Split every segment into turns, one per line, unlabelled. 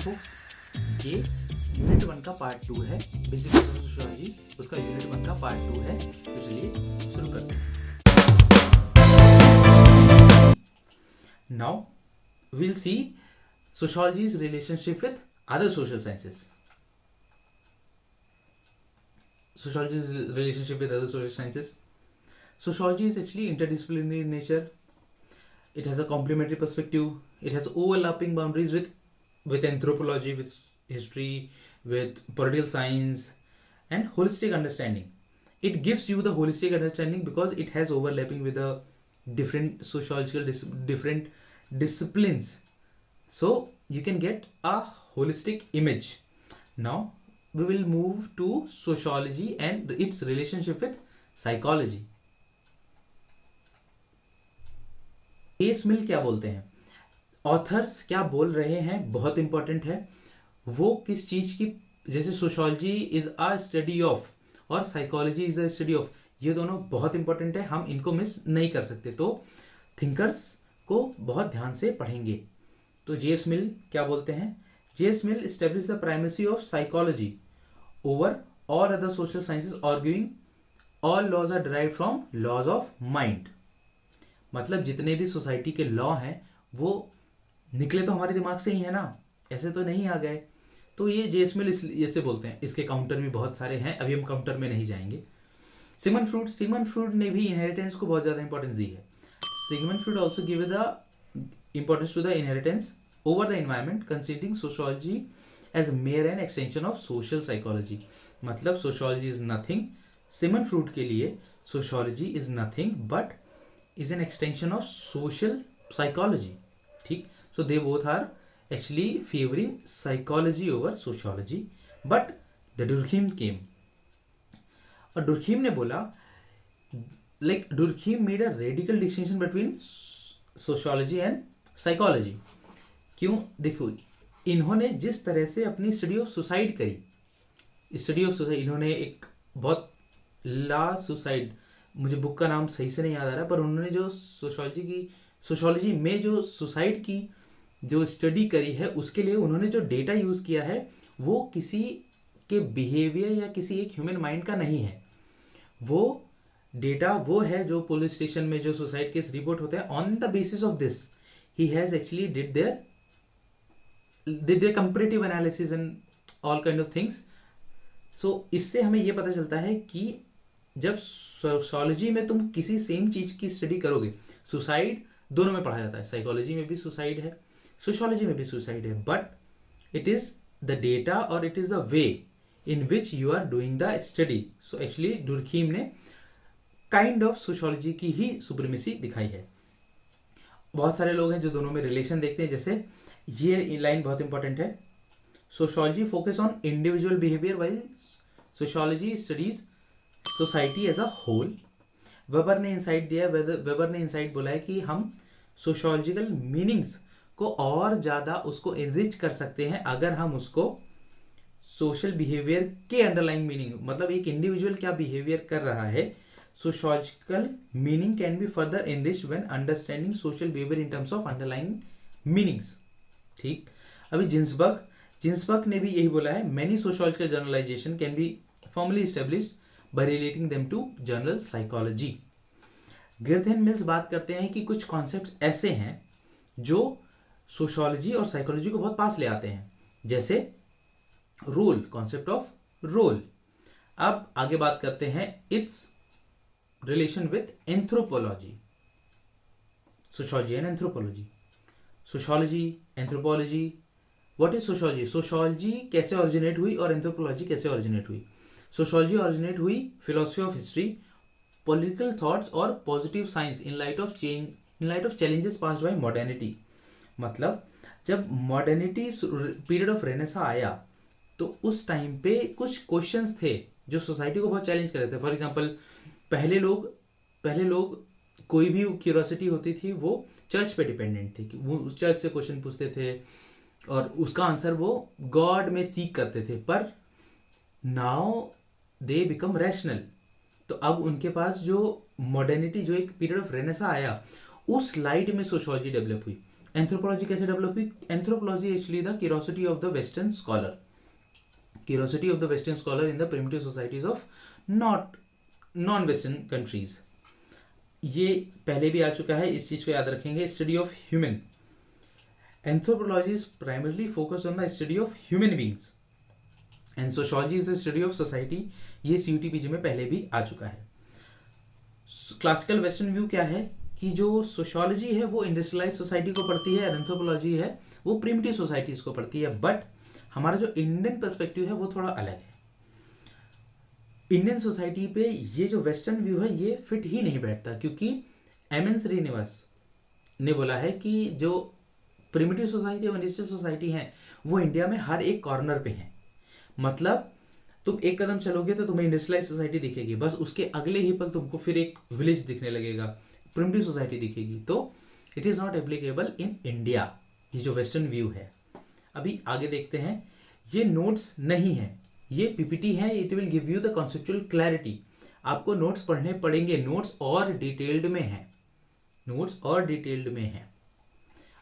folks, ये unit 1 का part 2 है, बेसिक सोशियोलॉजी उसका यूनिट 1 का पार्ट 2 है। तो चलिए शुरू करते हैं। Now we'll see sociology's relationship with other social sciences. Sociology's relationship with other social sciences. Sociology is actually interdisciplinary in nature. It has a complementary perspective. It has overlapping boundaries with anthropology, with history, with political science, and holistic understanding. It gives you the holistic understanding because it has overlapping with the different sociological different disciplines. So you can get a holistic image. Now we will move to sociology and its relationship with psychology. केस मिल क्या बोलते हैं, authors क्या बोल रहे हैं, बहुत इंपॉर्टेंट है। वो किस चीज की, जैसे sociology is a study of और psychology is a study of, ये दोनों बहुत इंपॉर्टेंट है, हम इनको मिस नहीं कर सकते। तो थिंकर्स को बहुत ध्यान से पढ़ेंगे। तो जेएस मिल क्या बोलते हैं, J S Mill establish the primacy of psychology over all other social sciences, arguing all laws are derived from laws of mind. मतलब जितने भी सोसाइटी के लॉ हैं वो निकले तो हमारे दिमाग से ही है ना, ऐसे तो नहीं आ गए। तो ये जेएस मिल ऐसे बोलते हैं। इसके काउंटर भी बहुत सारे हैं, अभी हम काउंटर में नहीं जाएंगे। सिगमंड फ्रूड ने भी इनहेरिटेंस को बहुत ज्यादा इंपॉर्टेंस दी है। Sigmund Freud also give the importance to the inheritance over the environment, considering sociology as mere an extension of social psychology. मतलब sociology is nothing, Sigmund Freud के लिए sociology is nothing but is an extension of social psychology. ठीक, so they both are actually favoring psychology over sociology, but the Durkheim came. और Durkheim ने बोला, like Durkheim made a radical distinction between sociology and psychology. क्यों, देखो इन्होंने जिस तरह से अपनी स्टडी ऑफ सुसाइड करी, स्टडी ऑफ सुसाइड, इन्होंने एक बहुत ला सुसाइड, मुझे बुक का नाम सही से नहीं याद आ रहा, पर उन्होंने जो सोशियोलॉजी में जो सुसाइड की जो स्टडी करी है उसके लिए उन्होंने जो डेटा यूज किया है वो किसी के बिहेवियर या किसी एक ह्यूमन माइंड का नहीं है। वो डेटा वो है जो पुलिस स्टेशन में जो सुसाइड केस रिपोर्ट होते हैं, on the basis of this he has actually did their comparative analysis and all kind of things. So इससे हमें ये पता चलता है कि जब सोशियोलॉजी में तुम किसी सेम चीज की स्टडी करोगे, सुसाइड दोनों में पढ़ा जाता है, साइकोलॉजी में भी सुसाइड है, सोशियोलॉजी में भी सुसाइड है, but it is the data और it is the way in which you are doing the study. So actually Durkheim ने काइंड ऑफ सोशियोलॉजी की ही सुप्रीमेसी दिखाई है। बहुत सारे लोग हैं जो दोनों में रिलेशन देखते हैं, जैसे ये लाइन बहुत इंपॉर्टेंट है, sociology focus on individual behaviour while sociology studies society as a whole. Weber ने इंसाइट दिया, वेबर ने इंसाइट बोला है कि हम सोशियोलॉजिकल मीनिंग्स को और ज्यादा उसको इनरिच कर सकते हैं अगर हम उसको सोशल बिहेवियर के अंडरलाइंग मीनिंग, मतलब एक इंडिविजुअल क्या बिहेवियर कर रहा है, sociological meaning can be further enrich when understanding social behaviour in terms of underlying meanings. ठीक, अभी जिन्सबर्ग ने भी यही बोला है, many sociological generalisation can be formally established by relating them to general psychology. Gerth and Mills बात करते हैं कि कुछ कॉन्सेप्ट्स ऐसे हैं जो सोशियोलॉजी और साइकोलॉजी को बहुत पास ले आते हैं, जैसे रोल, कॉन्सेप्ट ऑफ रोल। अब आगे बात करते हैं it's relation with anthropology, sociology and anthropology. Sociology, anthropology, what is sociology, sociology कैसे ओरिजिनेट हुई और एंथ्रोपोलॉजी कैसे ओरिजिनेट हुई। सोशियोलॉजी ओरिजिनेट हुई philosophy of history, political thoughts और positive science in light of challenges passed by modernity. मतलब जब modernity period of Renaissance आया तो उस टाइम पे कुछ क्वेश्चंस थे जो सोसाइटी को बहुत चैलेंज कर रहे थे। फॉर एग्जांपल पहले लोग कोई भी क्यूरियोसिटी होती थी वो चर्च पे डिपेंडेंट थी, कि वो चर्च से क्वेश्चन पूछते थे और उसका आंसर वो गॉड में सीख करते थे। पर नाउ दे बिकम रैशनल। तो अब उनके पास जो मॉडर्निटी, जो एक पीरियड ऑफ रेनेसा आया, उस लाइट में सोशियोलॉजी डेवलप हुई। एंथ्रोपोलॉजी कैसे डेवलप हुई? Anthropology actually the curiosity of the western scholar, curiosity of the western scholar in the primitive societies of not non western countries. ये पहले भी आ चुका है, इस चीज को याद रखेंगे। Study of human, anthropology is primarily focus on the study of human beings and sociology is the study of society. ये CUT-PG में पहले भी आ चुका है। क्लासिकल वेस्टर्न व्यू क्या है कि जो सोशियोलॉजी है वो इंडस्ट्रियलाइज सोसाइटी को पढ़ती है, एंथ्रोपोलॉजी है वो प्रिमिटिव सोसाइटीज को पढ़ती है। बट हमारा जो इंडियन पर्सपेक्टिव है वो थोड़ा अलग है। इंडियन सोसाइटी पे ये जो वेस्टर्न व्यू है ये फिट ही नहीं बैठता, क्योंकि MN श्रीनिवास ने बोला है कि जो प्रिमिटिव सोसाइटी और इंडस्ट्रियल सोसाइटी है वो इंडिया में हर एक कॉर्नर पे है। मतलब तुम एक कदम चलोगे तो तुम्हें इंडस्ट्रियलाइज सोसाइटी दिखेगी, बस उसके अगले ही पल तुमको फिर एक विलेज दिखने लगेगा, प्रिमिटिव सोसाइटी दिखेगी। तो it is not applicable in India, ये जो वेस्टर्न व्यू है। अभी आगे देखते हैं। ये नोट्स नहीं है, ये PPT है। It will give you the conceptual clarity. आपको नोट्स पढ़ने पड़ेंगे, नोट्स और डिटेल्ड में है, नोट्स और डिटेल्ड में है।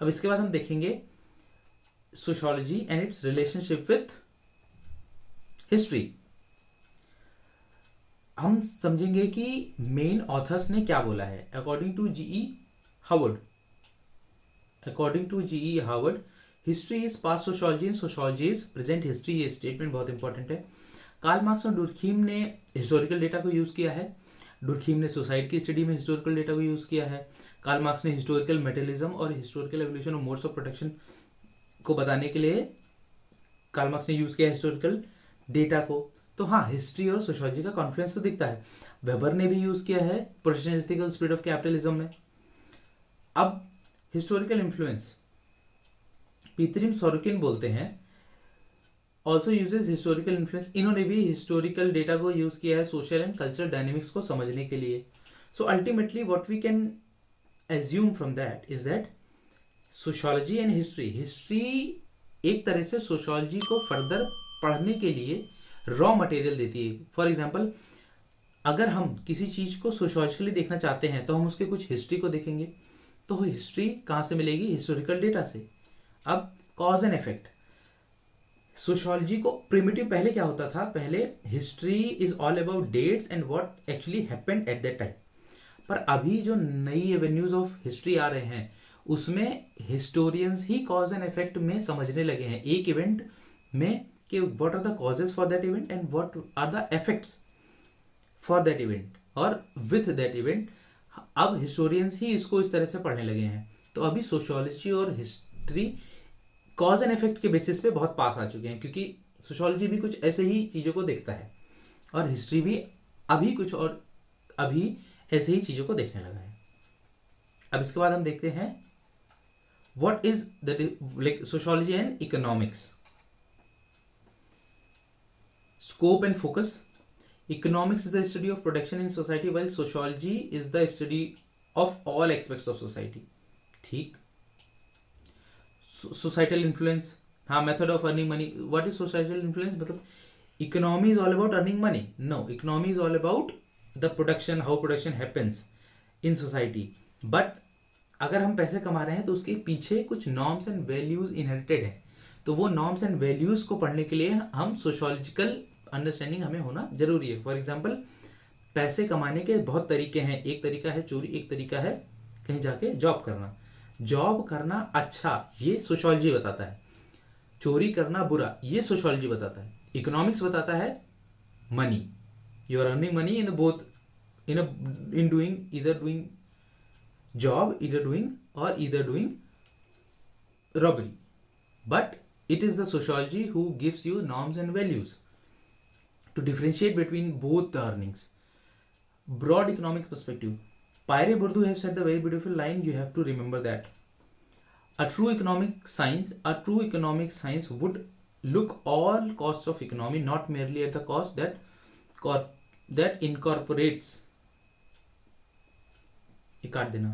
अब इसके बाद हम देखेंगे sociology and its relationship with history. हम समझेंगे कि मेन ऑथर्स ने क्या बोला है। According to GE Howard, history is past sociology and sociology is present history. ये स्टेटमेंट बहुत इंपॉर्टेंट है। कार्ल मार्क्स और डुर्खीम ने हिस्टोरिकल डेटा को यूज किया है। डुर्खीम ने सुसाइड की स्टडी में हिस्टोरिकल डेटा को यूज किया है। कार्ल मार्क्स ने हिस्टोरिकल मेटेरियलिज्म और historical evolution of modes of protection को बताने के लिए कार्ल मार्क्स ने यूज किया हिस्टोरिकल डेटा को। तो हाँ, हिस्ट्री और सोशियोलॉजी का कॉन्फ्लुएंस तो दिखता है। वेबर ने भी यूज किया है प्रोटेक्शनिस्टिक स्पिरिट ऑफ कैपिटलिज्म में। अब हिस्टोरिकल इन्फ्लुएंस, पीतरिम सोरोकिन बोलते हैं ऑल्सो यूजेस हिस्टोरिकल इन्फ्लुएंस। इन्होंने भी हिस्टोरिकल डेटा को यूज किया है सोशल एंड कल्चरल डायनेमिक्स को समझने के लिए। So ultimately what we can assume from that is that sociology and history एक तरह से सोशियोलॉजी को फर्दर पढ़ने के लिए रॉ मटेरियल देती है। फॉर एग्जाम्पल, अगर हम किसी चीज को सोशियोलॉजिकली देखना चाहते हैं तो हम उसके कुछ हिस्ट्री को देखेंगे। तो हिस्ट्री कहाँ से मिलेगी? हिस्टोरिकल डेटा से। अब कॉज एंड इफेक्ट, सोशियोलॉजी को प्रिमिटिव पहले क्या होता था? पहले history is all about dates and what actually happened at that time. पर अभी जो नई एवेन्यूज ऑफ हिस्ट्री आ रहे हैं उसमें हिस्टोरियंस ही कॉज एंड इफेक्ट में समझने लगे हैं एक इवेंट में कि what are the causes for that event and what are the effects for that event और विथ दैट इवेंट। अब हिस्टोरियंस ही इसको इस तरह से पढ़ने लगे हैं। तो अभी सोशियोलॉजी और हिस्ट्री कॉज एंड इफेक्ट के बेसिस पे बहुत पास आ चुके हैं, क्योंकि सोशियोलॉजी भी कुछ ऐसे ही चीज़ों को देखता है और हिस्ट्री भी अभी कुछ और अभी ऐसे ही चीज़ों को देखने लगा है। अब इसके बाद हम देखते हैं what is the like sociology and economics. Scope and focus, economics is the study of production in society while sociology is the study of all aspects of society. ठीक। सोसाइटल इन्फ्लुएंस, हाँ, method of earning money. What is societal influence? मतलब economy is all about earning money? No, economy is all about the production, how production happens in society. But अगर हम पैसे कमा रहे हैं तो उसके पीछे कुछ नॉर्म्स एंड वैल्यूज इनहेरिटेड है। तो वो नॉर्म्स एंड वैल्यूज को पढ़ने के लिए हम सोशियोलॉजिकल अंडरस्टैंडिंग हमें होना जरूरी है। फॉर एग्जाम्पल, पैसे कमाने के बहुत तरीके हैं। एक तरीका है चोरी, एक तरीका है कहीं जाके जॉब करना। जॉब करना अच्छा, ये सोशियोलॉजी बताता है। चोरी करना बुरा, ये सोशियोलॉजी बताता है। इकोनॉमिक्स बताता है money, you are earning money in both in doing either doing job, either doing robbery. But it is the sociology who gives you norms and values to differentiate between both the earnings. Broad economic perspective. Pyre Bourdieu have said the very beautiful line, you have to remember that. A true economic science would look all costs of economy, not merely at the cost that incorporates. ये काट देना।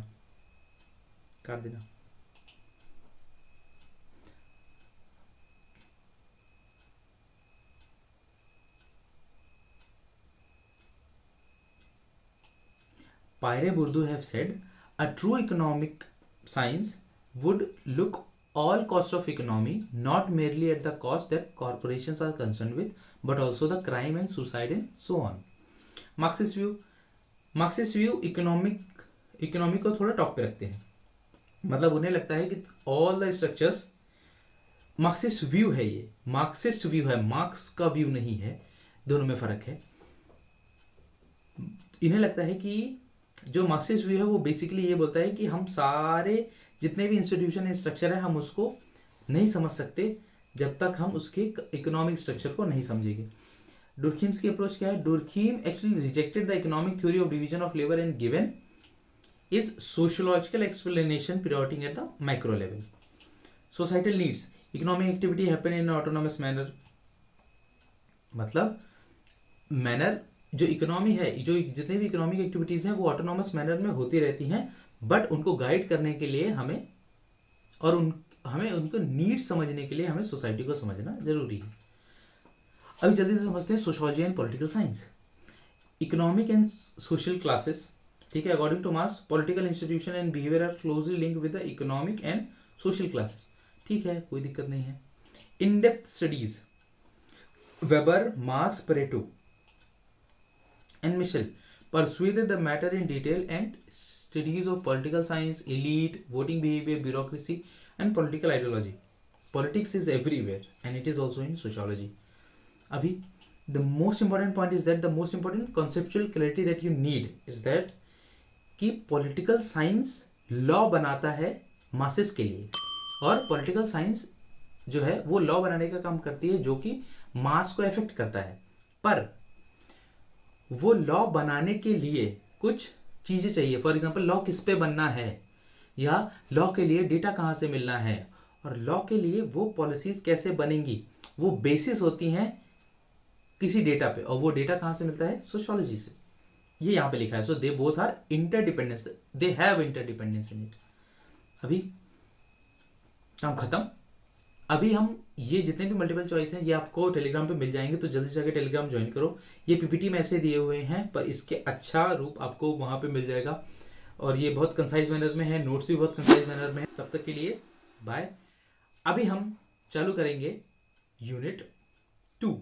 Pyre Bourdieu have said, a true economic science would look all cost of economy, not merely at the cost that corporations are concerned with, but also the crime and suicide and so on. Marxist view economic को थोड़ा top पे रखते हैं, मतलब उन्हें लगता है कि all the structures, Marxist view है, ये मार्क्सिस्ट व्यू है, मार्क्स का व्यू नहीं है, दोनों में फर्क है। इन्हें लगता है कि जो मार्क्सिस्ट व्यू है वो बेसिकली ये बोलता है कि हम सारे जितने भी इंस्टीट्यूशन स्ट्रक्चर है हम उसको नहीं समझ सकते जब तक हम उसके इकोनॉमिक स्ट्रक्चर को नहीं समझेंगे। डुर्खीम्स की अप्रोच क्या है? Durkheim actually rejected the economic theory of division of labour and given is sociological explanation prioritising at the micro level. Societal needs, economic activity happen in autonomous manner, मतलब manner जो economy है, जो जितने भी economic activities हैं वो autonomous manner में होती रहती हैं, बट उनको गाइड करने के लिए हमें और हमें उनको नीड समझने के लिए हमें सोसाइटी को समझना जरूरी है। अभी जल्दी से समझते हैं sociology and political science. Economic and social classes, ठीक है, according to Marx political institution and behaviour are closely linked with the economic and social classes, ठीक है, कोई दिक्कत नहीं है। In depth studies, Weber, Marx, Pareto and Michel persuaded the matter in detail, and studies of political science, elite, voting behavior, bureaucracy and political ideology. Politics is everywhere and it is also in sociology. Abhi, the most important point is that the most important conceptual clarity that you need is that कि political science law बनाता है masses के लिए, और political science जो है वो law बनाने का काम करती है जो कि mass को affect करता है, पर वो लॉ बनाने के लिए कुछ चीजें चाहिए। फॉर एग्जाम्पल लॉ किस पे बनना है, या लॉ के लिए डेटा कहाँ से मिलना है, और लॉ के लिए वो पॉलिसीज कैसे बनेंगी, वो बेसिस होती हैं किसी डेटा पे, और वो डेटा कहाँ से मिलता है? सोशियोलॉजी से। ये यहाँ पे लिखा है। So they both are interdependence, they have interdependence in it. अभी काम खत्म। अभी हम ये जितने भी मल्टीपल चॉइस हैं ये आपको टेलीग्राम पे मिल जाएंगे, तो जल्दी से जाकर टेलीग्राम ज्वाइन करो। ये पीपीटी में ऐसे दिए हुए हैं, पर इसके अच्छा रूप आपको वहां पे मिल जाएगा, और ये बहुत कंसाइज मैनर में है, नोट्स भी बहुत कंसाइज मैनर में है। तब तक के लिए बाय। अभी हम चालू करेंगे यूनिट 2।